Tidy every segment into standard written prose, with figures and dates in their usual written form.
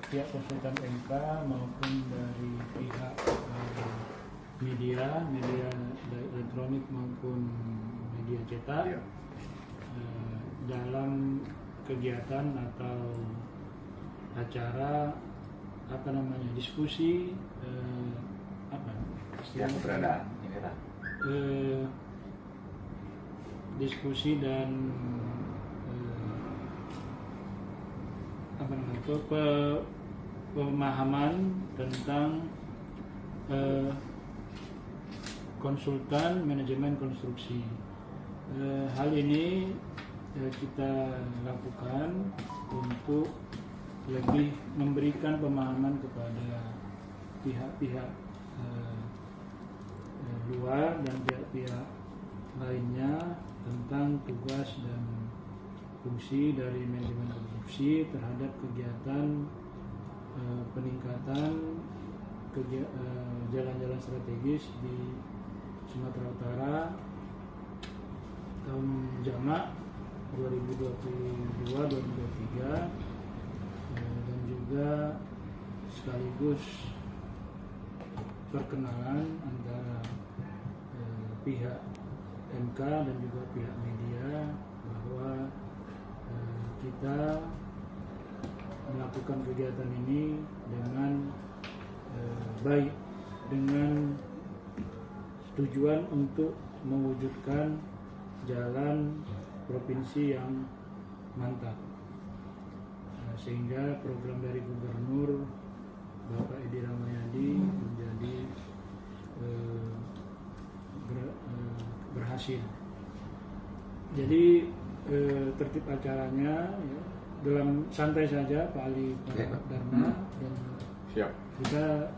pihak konsultan MK maupun dari pihak media elektronik maupun media cetak dalam kegiatan atau acara diskusi diskusi dan pemahaman tentang konsultan manajemen konstruksi. Hal ini kita lakukan untuk lebih memberikan pemahaman kepada pihak-pihak luar dan pihak-pihak lainnya tentang tugas dan fungsi dari manajemen konstruksi terhadap kegiatan peningkatan jalan-jalan strategis di Sumatera Utara tahun jamak 2022-2023 dan juga sekaligus perkenalan antara pihak MK dan juga pihak media bahwa kita melakukan kegiatan ini dengan baik, dengan tujuan untuk mewujudkan jalan provinsi yang mantap, sehingga program dari Gubernur Bapak Edi Rahmayadi menjadi berhasil. Jadi tertib acaranya ya, dalam santai saja Pak Ali, Pak Dharma, dan kita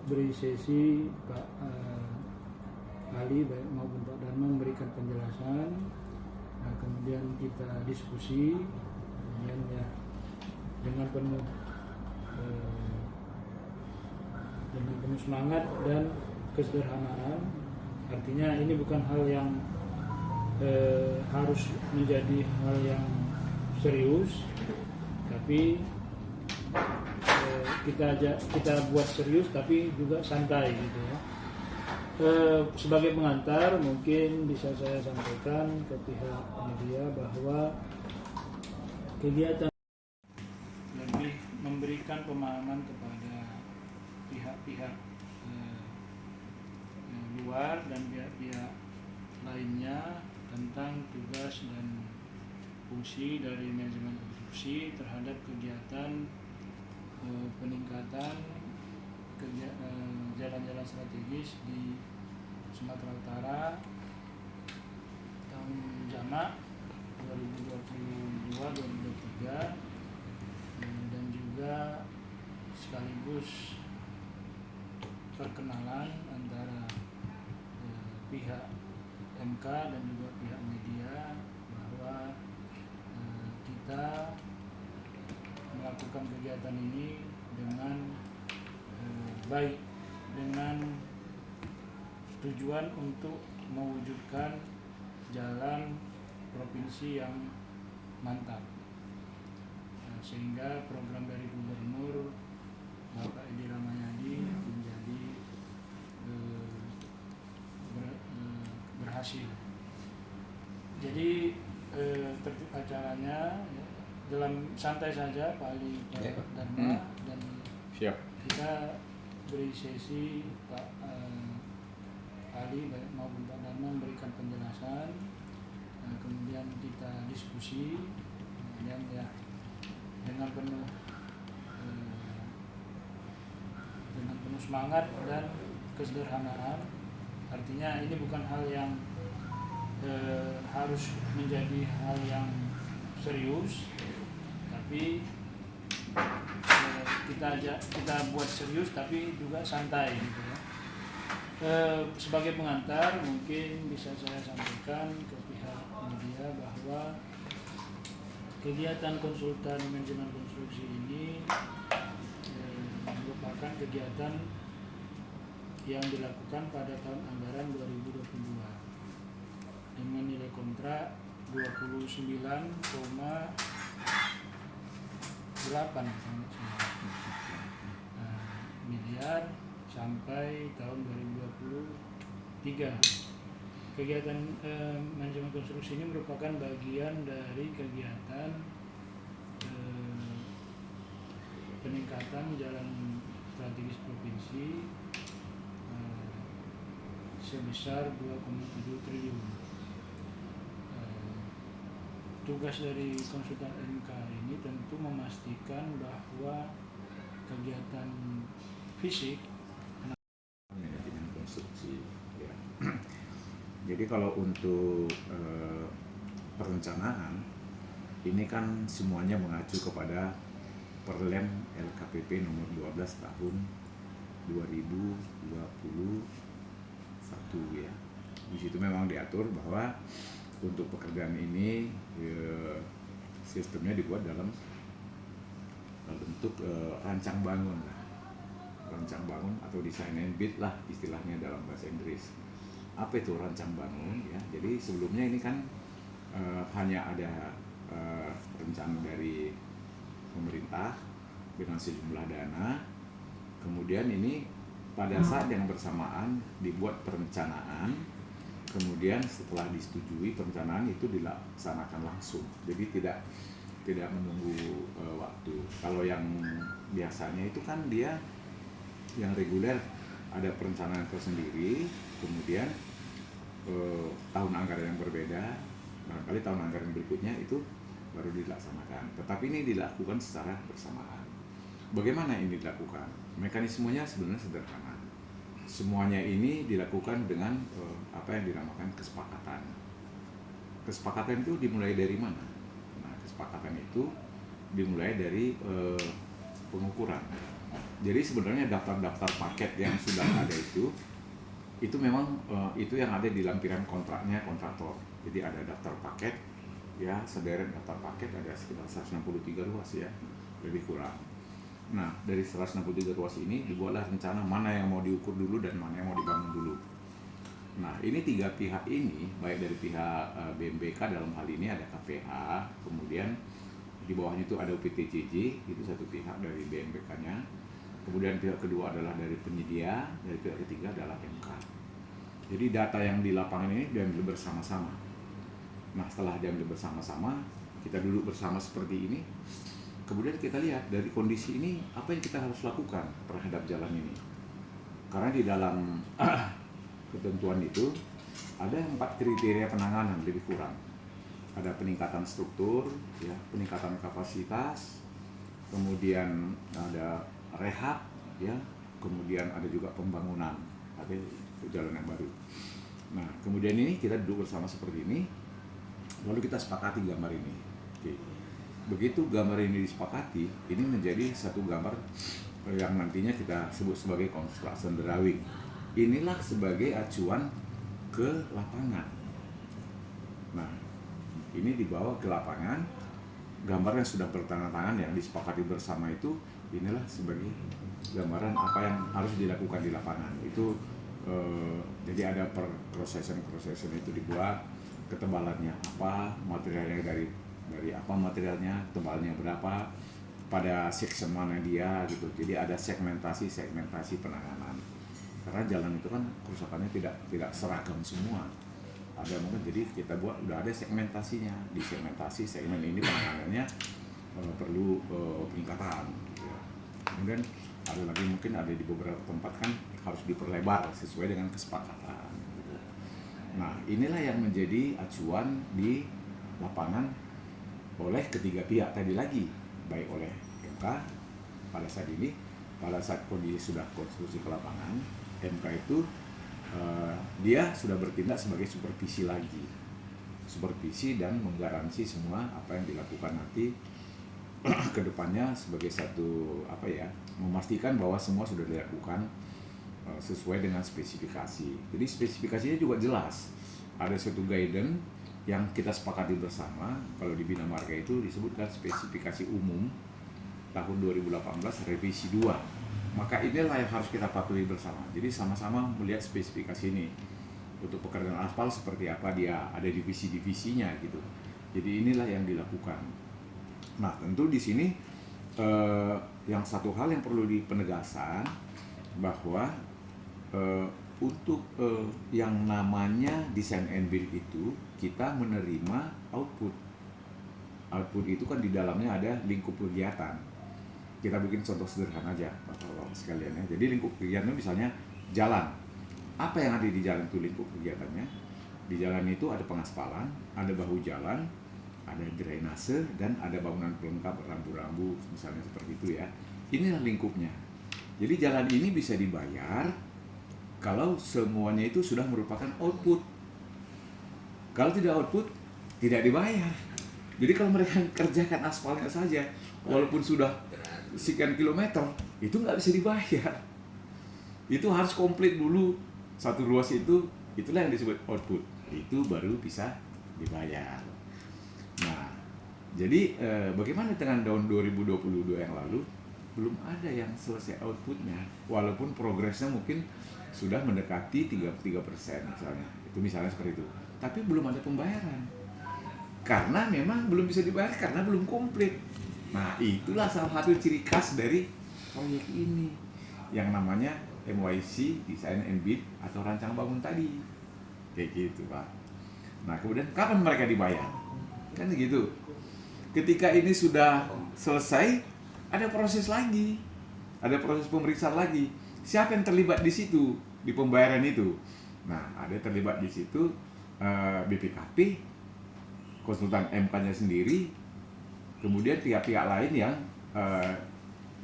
beri sesi Pak Ali baik maupun Pak Dharma memberikan penjelasan. Nah, kemudian kita diskusi, kemudian ya dengan penuh semangat dan kesederhanaan. Artinya ini bukan hal yang harus menjadi hal yang serius, tapi kita buat serius tapi juga santai gitu ya. Sebagai pengantar mungkin bisa saya sampaikan ke pihak media bahwa kegiatan lebih memberikan pemahaman kepada pihak-pihak luar dan pihak-pihak lainnya tentang tugas dan fungsi dari manajemen konstruksi terhadap kegiatan peningkatan jalan-jalan strategis di Sumatera Utara tahun jamak 2022-2023 dan juga sekaligus perkenalan antara pihak MK dan juga pihak media bahwa kita melakukan kegiatan ini dengan baik, dengan tujuan untuk mewujudkan jalan provinsi yang mantap, sehingga program dari Gubernur Bapak Edi Rahmayadi menjadi berhasil. Jadi tertib acaranya ya, dalam santai saja Pak Ali, Pak Dharma, dan kita beri sesi Pak Ali baik maupun Pak Dharma memberikan penjelasan. Nah, kemudian kita diskusi, kemudian ya dengan penuh semangat dan kesederhanaan. Artinya ini bukan hal yang harus menjadi hal yang serius, tapi kita buat serius tapi juga santai gitu ya. Sebagai pengantar mungkin bisa saya sampaikan ke pihak media bahwa kegiatan konsultan manajemen konstruksi ini merupakan kegiatan yang dilakukan pada tahun anggaran 2022 dengan nilai kontrak 29,8 miliar sampai tahun 2023. Kegiatan manajemen konstruksi ini merupakan bagian dari kegiatan peningkatan jalan strategis provinsi sebesar 2,7 triliun. Tugas dari konsultan MK ini tentu memastikan bahwa kegiatan fisik manajemen konstruksi ya. Jadi kalau untuk perencanaan ini kan semuanya mengacu kepada Perlem LKPP nomor 12 tahun 2021 ya. Di situ memang diatur bahwa untuk pekerjaan ini sistemnya dibuat dalam bentuk rancang bangun atau design and build lah istilahnya dalam bahasa Inggris. Apa itu rancang bangun ya? Jadi sebelumnya ini kan hanya ada rencana dari pemerintah dengan sejumlah dana, kemudian ini pada saat yang bersamaan dibuat perencanaan, kemudian setelah disetujui perencanaan itu dilaksanakan langsung, jadi tidak menunggu waktu. Kalau yang biasanya itu kan dia yang reguler ada perencanaan tersendiri, kemudian tahun anggaran yang berbeda, barangkali tahun anggaran berikutnya itu baru dilaksanakan. Tetapi ini dilakukan secara bersamaan. Bagaimana ini dilakukan? Mekanismenya sebenarnya sederhana. Semuanya ini dilakukan dengan apa yang dinamakan kesepakatan. Kesepakatan itu dimulai dari mana? Nah, kesepakatan itu dimulai dari pengukuran. Jadi sebenarnya daftar-daftar paket yang sudah ada itu memang itu yang ada di lampiran kontraknya kontraktor. Jadi ada daftar paket, ya sederet daftar paket ada sekitar 163 ruas ya, lebih kurang. Nah, dari 163 ruas ini dibuatlah rencana mana yang mau diukur dulu dan mana yang mau dibangun dulu. Nah, ini tiga pihak ini, baik dari pihak BMBK dalam hal ini ada KPH, kemudian di bawahnya itu ada UPTJJ, itu satu pihak dari BMBK-nya. Kemudian pihak kedua adalah dari penyedia, dari pihak ketiga adalah MK. Jadi data yang di lapangan ini diambil bersama-sama. Nah, setelah diambil bersama-sama, kita duduk bersama seperti ini. Kemudian kita lihat dari kondisi ini apa yang kita harus lakukan terhadap jalan ini. Karena di dalam ketentuan itu ada 4 kriteria penanganan lebih kurang. Ada peningkatan struktur, ya, peningkatan kapasitas, kemudian ada rehab, ya, kemudian ada juga pembangunan, ada jalan yang baru. Nah, kemudian ini kita duduk bersama seperti ini, lalu kita sepakati gambar ini. Oke. Begitu gambar ini disepakati, ini menjadi satu gambar yang nantinya kita sebut sebagai construction drawing. Inilah sebagai acuan ke lapangan. Nah, ini dibawa ke lapangan, gambar yang sudah bertandatangan yang disepakati bersama itu, inilah sebagai gambaran apa yang harus dilakukan di lapangan. Itu jadi ada proses itu dibuat, ketebalannya apa, materialnya dari apa materialnya, tebalnya berapa, pada section mana dia gitu. Jadi ada segmentasi penanganan. Karena jalan itu kan kerusakannya tidak seragam semua. Ada mungkin, jadi kita buat udah ada segmentasinya. Di segmen ini penanganannya perlu peningkatan. Gitu. Kemudian ada lagi mungkin ada di beberapa tempat kan harus diperlebar sesuai dengan kesepakatan. Gitu. Nah, inilah yang menjadi acuan di lapangan oleh ketiga pihak tadi lagi, baik oleh MK pada saat ini, pada saat kondisi sudah konstruksi ke lapangan, MK itu dia sudah bertindak sebagai supervisi lagi, supervisi dan menggaransi semua apa yang dilakukan nanti ke depannya sebagai satu apa ya, memastikan bahwa semua sudah dilakukan sesuai dengan spesifikasi. Jadi spesifikasinya juga jelas, ada satu guidance yang kita sepakati bersama. Kalau di Bina Marga itu disebutkan spesifikasi umum tahun 2018 revisi 2. Maka inilah yang harus kita patuhi bersama. Jadi sama-sama melihat spesifikasi ini. Untuk pekerjaan aspal seperti apa dia, ada divisi-divisinya gitu. Jadi inilah yang dilakukan. Nah, tentu di sini yang satu hal yang perlu dipenegasan bahwa untuk yang namanya design and build itu kita menerima output. Output itu kan di dalamnya ada lingkup kegiatan. Kita bikin contoh sederhana aja Bapak-Bapak sekalian ya. Jadi lingkup kegiatannya misalnya jalan. Apa yang ada di jalan itu lingkup kegiatannya? Di jalan itu ada pengaspalan, ada bahu jalan, ada drainase, dan ada bangunan pelengkap rambu-rambu misalnya seperti itu ya. Inilah lingkupnya. Jadi jalan ini bisa dibayar kalau semuanya itu sudah merupakan output. Kalau tidak output, tidak dibayar. Jadi kalau mereka kerjakan aspalnya saja, walaupun sudah sekian kilometer, itu nggak bisa dibayar. Itu harus komplit dulu satu ruas itu, itulah yang disebut output. Itu baru bisa dibayar. Nah, jadi bagaimana dengan tahun 2022 yang lalu? Belum ada yang selesai outputnya, walaupun progresnya mungkin sudah mendekati 33% misalnya. Itu misalnya seperti itu. Tapi belum ada pembayaran. Karena memang belum bisa dibayar karena belum komplit. Nah, itulah salah satu ciri khas dari proyek ini yang namanya MYC, Design and Build atau rancang bangun tadi. Kayak gitu, Pak. Nah, kemudian kapan mereka dibayar? Kan gitu. Ketika ini sudah selesai, ada proses lagi. Ada proses pemeriksaan lagi. Siapa yang terlibat di situ, di pembayaran itu? Nah, ada terlibat di situ BPKP, konsultan MK-nya sendiri, kemudian pihak-pihak lain yang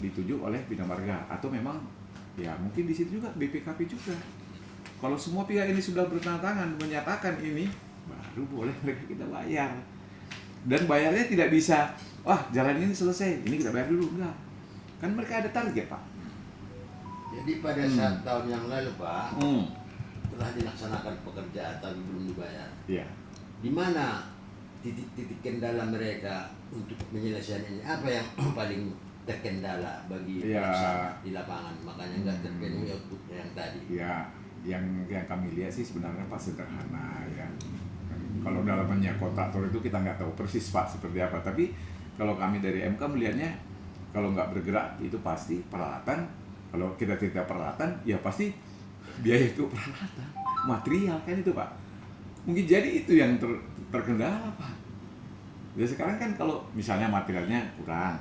dituju oleh Bina Marga, atau memang ya mungkin di situ juga BPKP juga. Kalau semua pihak ini sudah bertantangan menyatakan ini, baru boleh mereka kita bayar. Dan bayarnya tidak bisa, wah jalan ini selesai, ini kita bayar dulu, enggak. Kan mereka ada target, Pak. Jadi pada saat tahun yang lalu, Pak, telah dilaksanakan pekerjaan tapi belum dibayar. Iya. Di mana titik-titik kendala mereka untuk menyelesaikan ini? Apa yang paling terkendala bagi pelaksana di lapangan? Makanya nggak terpenuhi outputnya yang tadi. Ya, yang kami lihat sih sebenarnya Pak sederhana ya. Kalau dalamnya kontraktor itu kita nggak tahu persis Pak seperti apa. Tapi kalau kami dari MK melihatnya, kalau nggak bergerak itu pasti peralatan. Kalau kita cerita peralatan, ya pasti biaya itu peralatan, material kan itu Pak. Mungkin jadi itu yang terkendala Pak. Ya sekarang kan kalau misalnya materialnya kurang,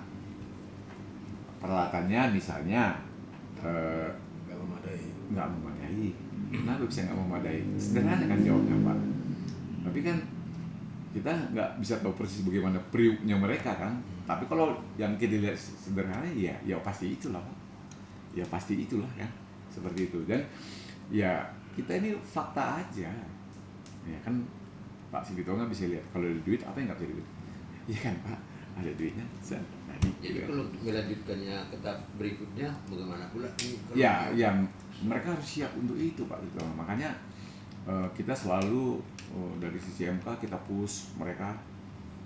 peralatannya misalnya nggak memadai. Kenapa bisa nggak memadai? Sederhana kan jawabnya Pak. Tapi kan kita nggak bisa tahu persis bagaimana periuknya mereka kan. Tapi kalau yang kita lihat sederhana ya pasti itulah Pak. Ya pasti itulah kan, seperti itu. Dan ya kita ini fakta aja. Ya kan Pak Sigitonga bisa lihat kalau ada duit apa yang nggak bisa duit. Iya kan Pak, ada duitnya. Jadi gitu. Kalau melanjutkannya ke tahap berikutnya bagaimana pula? Ya, yang mereka harus siap untuk itu Pak Sigitonga. Makanya kita selalu dari sisi MK kita push mereka,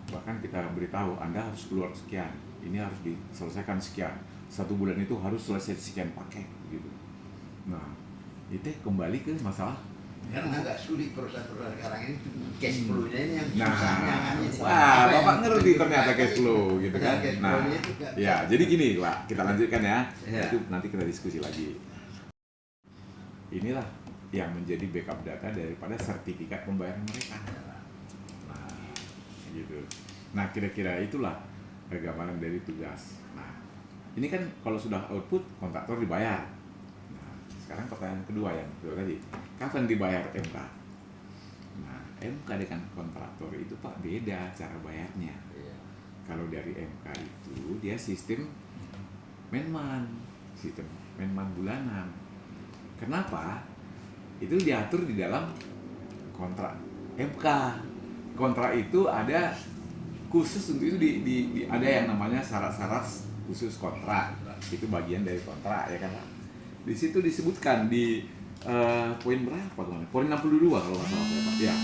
bahkan kita beritahu Anda harus keluar sekian, ini harus diselesaikan sekian, 1 bulan itu harus selesai sekian paket gitu. Nah, itu kembali ke masalah karena agak sulit perusahaan sekarang ini cash flow-nya ini yang susahnya kan. Wah, Bapak ngerti ternyata cash flow gitu kan. Nah, ya jadi gini Pak, kita lanjutkan ya. Itu nanti kita diskusi lagi. Inilah yang menjadi backup data daripada sertifikat pembayaran mereka. Nah, gitu. Nah, kira-kira itulah gambaran dari tugas. Nah, ini kan kalau sudah output, kontraktor dibayar. Nah, sekarang pertanyaan kedua yang tadi, kapan dibayar MK? Nah, MK dengan kontraktor itu Pak beda cara bayarnya. Kalau dari MK itu dia sistem Menman bulanan. Kenapa? Itu diatur di dalam kontrak MK. Kontrak itu ada khusus untuk itu ada yang namanya syarat-syarat khusus kontrak. Itu bagian dari kontrak ya kan Pak. Di situ disebutkan di poin berapa? Poin 62 kalau nggak salah Pak. Ya.